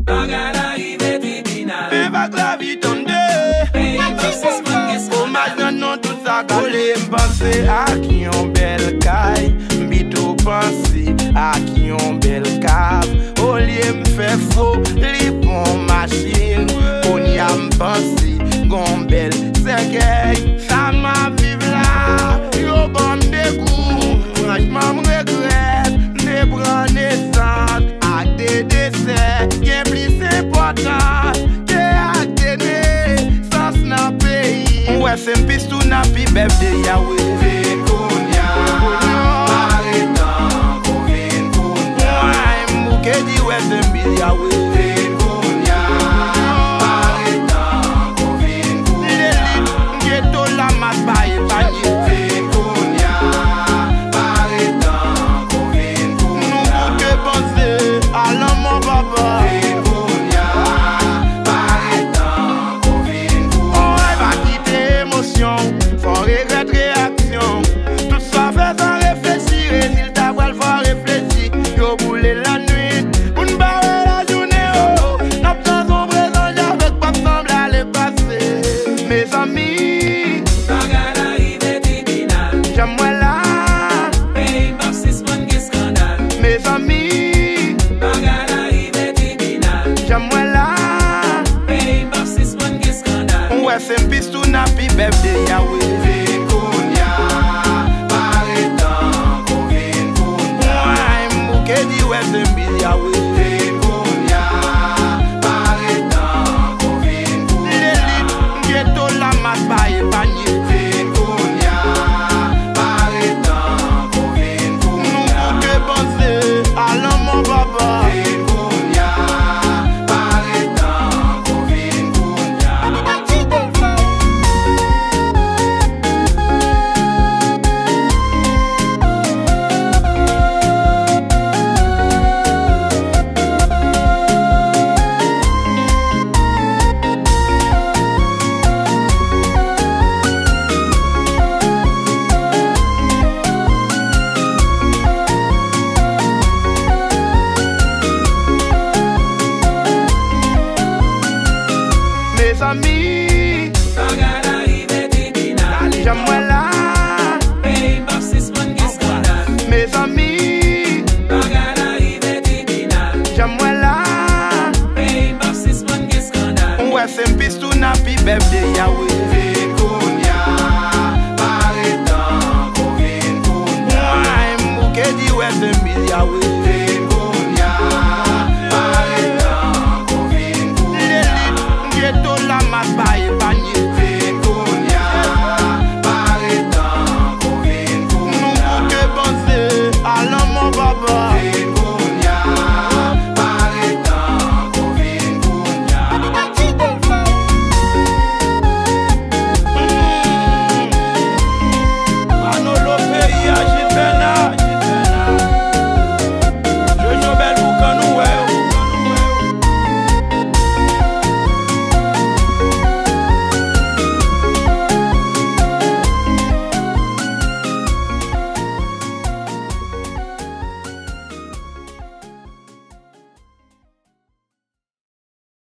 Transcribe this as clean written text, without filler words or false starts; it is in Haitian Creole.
Bagada rive tribunal. Me bak la vi tonde. Pays Baptiste man gen Hommage skandal. nan non tout sa kole. M'pense ak yon bel kay. Mbito pense ak yon bel kav. Olye m'fe fo, li pon machine. Kon ya m'pense gon bel sekey. Sa ma vive la, yo bon de kou. Franchement m'regret, ne pran naissance. Ak de dese, gen plis important. Ke ak dene, sans nan peyi. Mwen se mpistou nan pi beb de Yahweh. Vin konya, paretan ko vin konya. Mwen mbouke di we se mbil Yahweh. Vin konya, paretan ko vin konya. Lelit, ngeto la mas baye panye. Vin konya, paretan ko vin konya. Nou mbouke pense, alan mon papa. Vin konya, paretan ko vin konya. On va quitter émotion, sans regret réaction. Tout ça fait sans réfléchir, résultat va le faire réfléchir. Yo boule la nuit, pour nous barrer la journée. Oh, n'a pas son présent, j'avais pas semble aller passer. Mes amis, Bagada rive tribunal. j'aime moi là. Pays Baptiste man gen skandal. Mes amis, Bagada rive tribunal. j'aime moi là. Pays Baptiste man gen skandal. Ouais, c'est un pistou na pi beb de Yahweh. Vin konya, paretan ko vin konya. Ouais, mbouke di ouais, c'est mbil Yahweh. Vin konya, paretan ko vin konya. Lelit, ngeto la mas baye panye. Vin konya, paretan ko vin Nou konya. mbouke pense, alan mon papa. Vin konya, paretan ko vin konya. Mes amis, Bagada rive tribunal. j'aime moi là. Pays Baptiste man gen skandal. Mes amis, Bagada rive tribunal. j'aime moi là. Pays Baptiste man gen skandal. Ouais, c'est un pistou na pi beb de Yahweh. Vin konya, paretan ko vin konya. Ouais, mbouke di ouais, c'est mbil Yahweh.